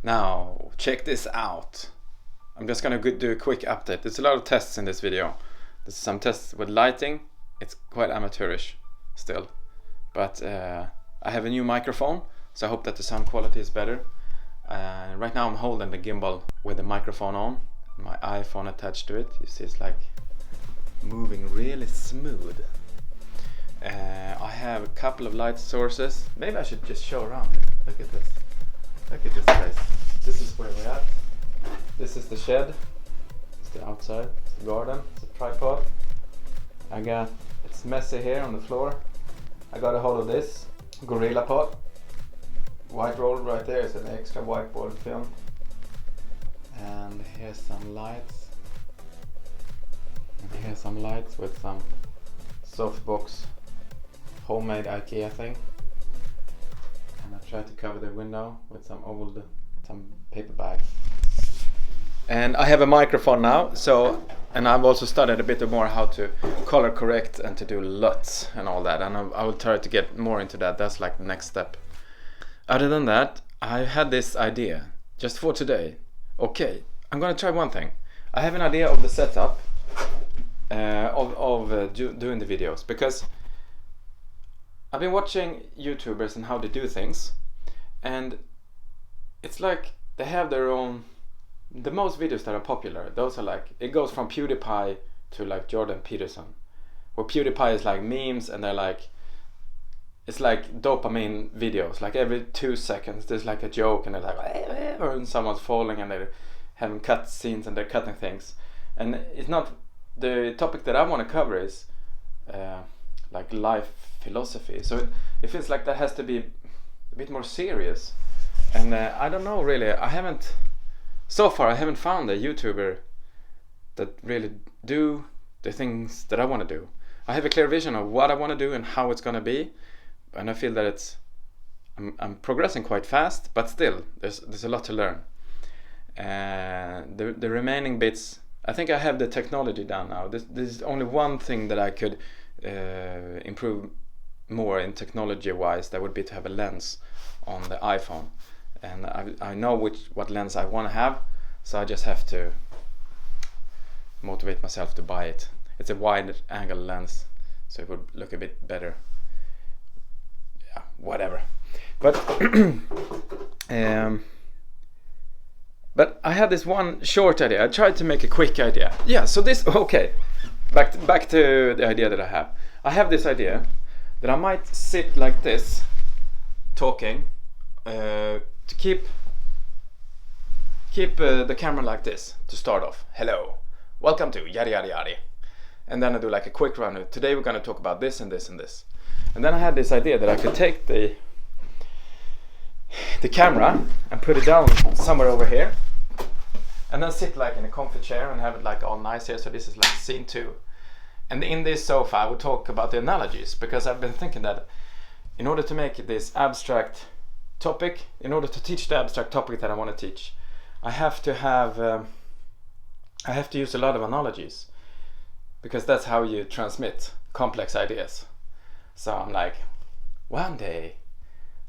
Now, check this out. I'm just gonna do a quick update. There's a lot of tests in this video. There's some tests with lighting. It's quite amateurish still. But I have a new microphone, so I hope that the sound quality is better. Right now I'm holding the gimbal with the microphone on, my iPhone attached to it. You see it's like moving really smooth. I have a couple of light sources. Maybe I should just show around. Look at this. Look at this place. This is where we're at. This is the shed. It's the outside. It's the garden. It's a tripod. It's messy here on the floor. I got a hold of this Gorilla Pod. White roll right there is an extra whiteboard film. And here's some lights. And here's some lights with some softbox homemade IKEA thing. And I tried to cover the window with some paper bags. And I have a microphone now, and I've also studied a bit more how to color correct and to do LUTs and all that, and I will try to get more into that. That's like the next step. Other than that, I had this idea just for today. Okay, I'm gonna try one thing. I have an idea of the setup doing the videos, because I've been watching YouTubers and how they do things, and it's like they have their own. The most videos that are popular, those are like, it goes from PewDiePie to like Jordan Peterson, where PewDiePie is like memes, and they're like, it's like dopamine videos. Like every 2 seconds there's like a joke, and they're like, or someone's falling, and they're having cut scenes and they're cutting things. And it's not, the topic that I want to cover is like life philosophy. So it feels like that has to be a bit more serious. And I don't know really, so far I haven't found a YouTuber that really do the things that I want to do. I have a clear vision of what I want to do and how it's going to be, and I feel that I'm progressing quite fast, but still there's a lot to learn. The remaining bits, I think I have the technology down now. This is only one thing that I could improve more in technology wise. That would be to have a lens on the iPhone. And I know what lens I want to have, so I just have to motivate myself to buy it. It's a wide angle lens, so it would look a bit better. Yeah, whatever. But but I had this one short idea. I tried to make a quick idea. Yeah, so okay. Back to the idea that I have. I have this idea that I might sit like this, talking. To keep the camera like this to start off. Hello, welcome to yada yada yada, and then I do like a quick run. Today we're going to talk about this and this and this. And then I had this idea that I could take the camera and put it down somewhere over here, and then sit like in a comfy chair and have it like all nice here. So this is like scene 2. And in this sofa I would talk about the analogies, because I've been thinking that in order to make this abstract topic, in order to teach the abstract topic that I want to teach, I have to use a lot of analogies, because that's how you transmit complex ideas. So I'm like, one day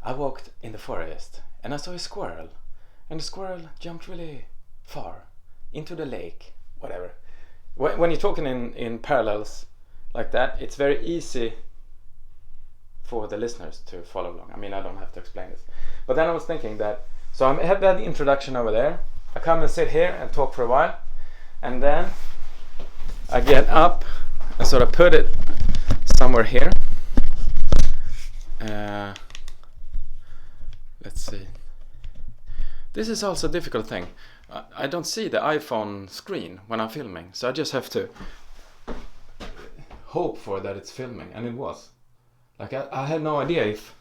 I walked in the forest and I saw a squirrel, and the squirrel jumped really far into the lake, whatever. When you're talking in parallels like that, it's very easy for the listeners to follow along. I mean, I don't have to explain this. But then I was thinking that, so I have that introduction over there. I come and sit here and talk for a while, and then I get up and sort of put it somewhere here. Let's see. This is also a difficult thing. I don't see the iPhone screen when I'm filming, so I just have to hope for that it's filming, and it was. Like I had no idea if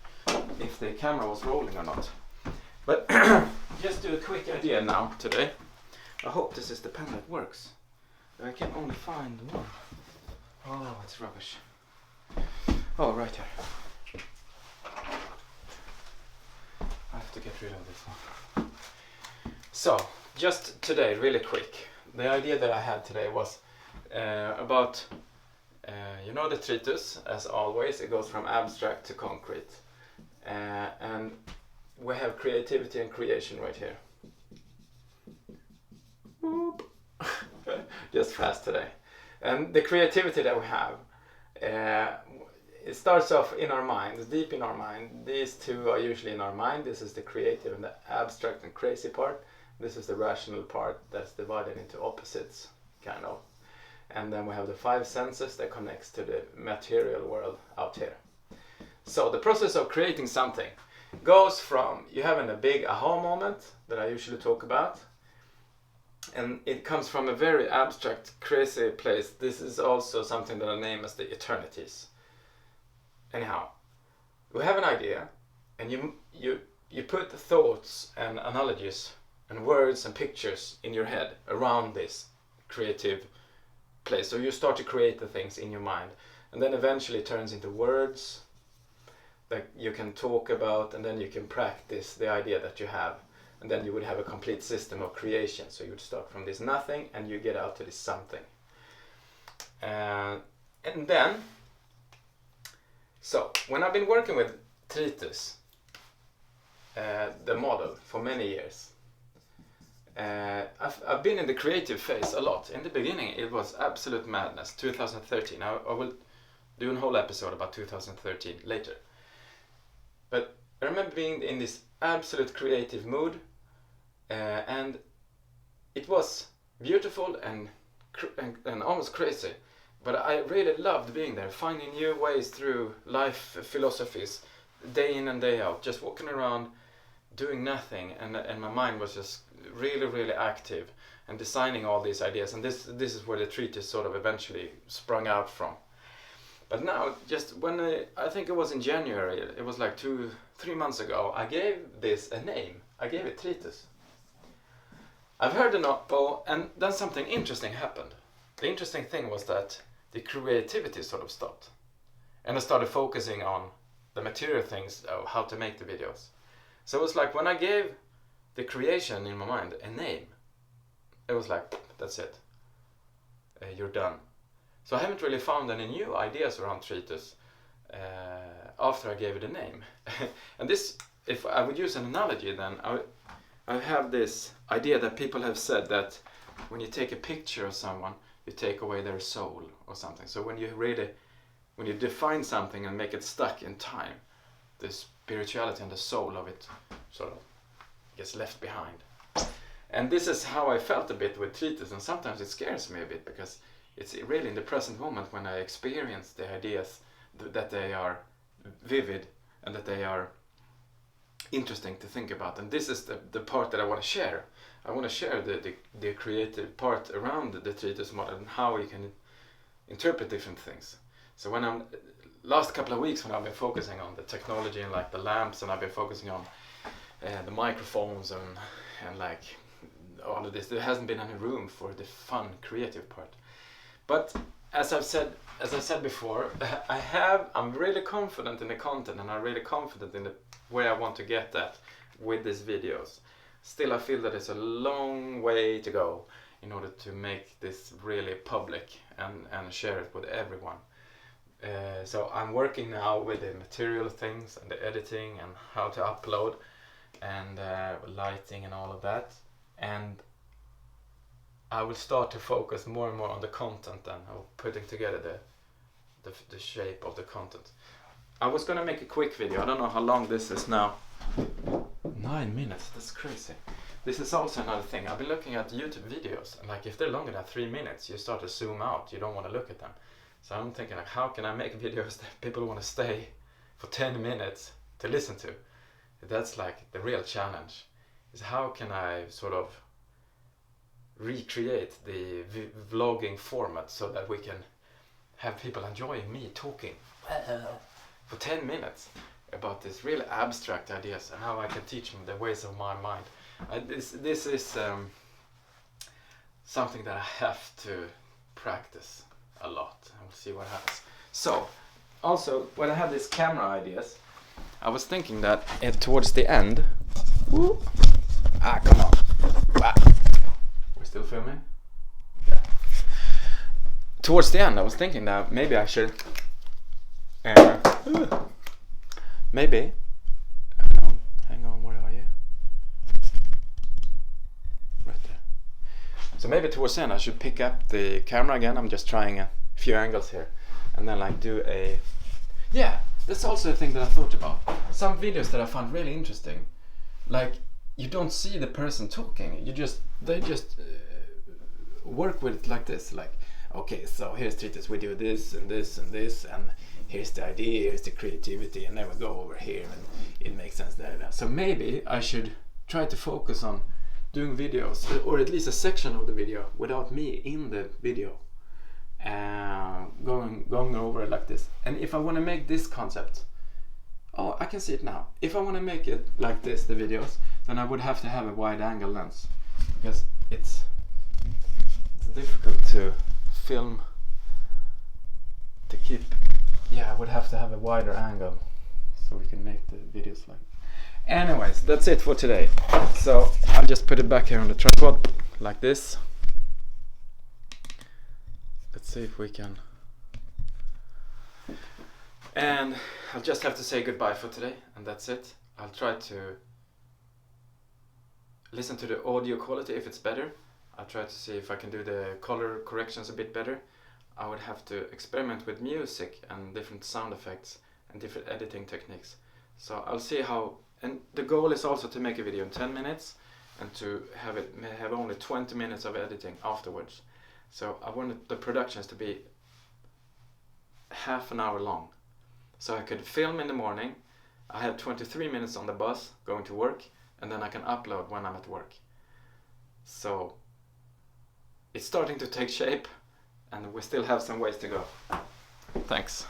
the camera was rolling or not. But just do a quick idea now today. I hope this is the pen that works. I can only find one. Oh, it's rubbish. Oh, right here. I have to get rid of this one. So, just today, really quick. The idea that I had today was about detritus. As always, it goes from abstract to concrete. And we have creativity and creation right here. Whoop. Just fast today. And the creativity that we have, it starts off in our mind, deep in our mind. These two are usually in our mind. This is the creative and the abstract and crazy part. This is the rational part that's divided into opposites, kind of. And then we have the 5 senses that connects to the material world out here. So the process of creating something goes from you having a big aha moment that I usually talk about, and it comes from a very abstract, crazy place. This is also something that I name as the eternities. Anyhow, we have an idea, and you put thoughts and analogies and words and pictures in your head around this creative place. So you start to create the things in your mind, and then eventually it turns into words that you can talk about, and then you can practice the idea that you have, and then you would have a complete system of creation. So you would start from this nothing and you get out to this something. And then, so when I've been working with Tritus, the model, for many years, I've been in the creative phase a lot. In the beginning it was absolute madness. 2013, I will do a whole episode about 2013 later. But I remember being in this absolute creative mood, and it was beautiful and almost crazy. But I really loved being there, finding new ways through life philosophies, day in and day out, just walking around, doing nothing, and my mind was just really, really active and designing all these ideas. And this is where the treatise sort of eventually sprung out from. But now, just when I think it was in January, it was like 2-3 months ago, I gave this a name. I gave it Tritus. I've heard enough, and then something interesting happened. The interesting thing was that the creativity sort of stopped, and I started focusing on the material things of how to make the videos. So it was like when I gave the creation in my mind a name, it was like, that's it, you're done. So I haven't really found any new ideas around Tritus after I gave it a name. And this, if I would use an analogy, then I have this idea that people have said that when you take a picture of someone, you take away their soul or something. So when you define something and make it stuck in time, the spirituality and the soul of it sort of gets left behind. And this is how I felt a bit with Tritus, and sometimes it scares me a bit, because it's really in the present moment when I experience the ideas that they are vivid and that they are interesting to think about. And this is the part that I want to share. I want to share the creative part around the Tritus model and how you can interpret different things. So when last couple of weeks when I've been focusing on the technology and like the lamps, and I've been focusing on the microphones and like all of this, there hasn't been any room for the fun creative part. But as I said before, I'm really confident in the content, and I'm really confident in where I want to get that with these videos. Still, I feel that it's a long way to go in order to make this really public and share it with everyone. So I'm working now with the material things and the editing and how to upload and lighting and all of that. And I will start to focus more and more on the content and putting together the shape of the content. I was gonna make a quick video. I don't know how long this is now. 9 minutes, that's crazy. This is also another thing. I've been looking at YouTube videos, and like if they're longer than 3 minutes, you start to zoom out. You don't want to look at them. So I'm thinking, like, how can I make videos that people want to stay for 10 minutes to listen to? That's like the real challenge. Is how can I sort of recreate the vlogging format so that we can have people enjoying me talking for 10 minutes about these really abstract ideas, and how I can teach them the ways of my mind. This is something that I have to practice a lot, and we'll see what happens. So, also, when I had these camera ideas, I was thinking that towards the end... come on. We're still filming? Yeah. Towards the end, I was thinking that maybe I should... maybe... Hang on, where So maybe towards the end I should pick up the camera again. I'm just trying a few angles here, and then like do a, yeah, that's also a thing that I thought about. Some videos that I found really interesting, like you don't see the person talking, they just work with it like this, like, okay, so here's treatise, we do this and this and this, and here's the idea, here's the creativity, and then we go over here and it makes sense there. So maybe I should try to focus on doing videos, or at least a section of the video without me in the video, going over it like this. And if I want to make this concept, oh, I can see it now. If I want to make it like this, the videos, then I would have to have a wide angle lens, because it's difficult to film, to keep, yeah, I would have to have a wider angle so we can make the videos like. Anyways, that's it for today. So I'll just put it back here on the tripod like this. Let's see if we can. And I'll just have to say goodbye for today, and that's it. I'll try to listen to the audio quality if it's better. I'll try to see if I can do the color corrections a bit better. I would have to experiment with music and different sound effects and different editing techniques. So I'll see how, and the goal is also to make a video in 10 minutes and to have only 20 minutes of editing afterwards. So I wanted the productions to be half an hour long. So I could film in the morning, I have 23 minutes on the bus going to work, and then I can upload when I'm at work. So it's starting to take shape, and we still have some ways to go. Thanks.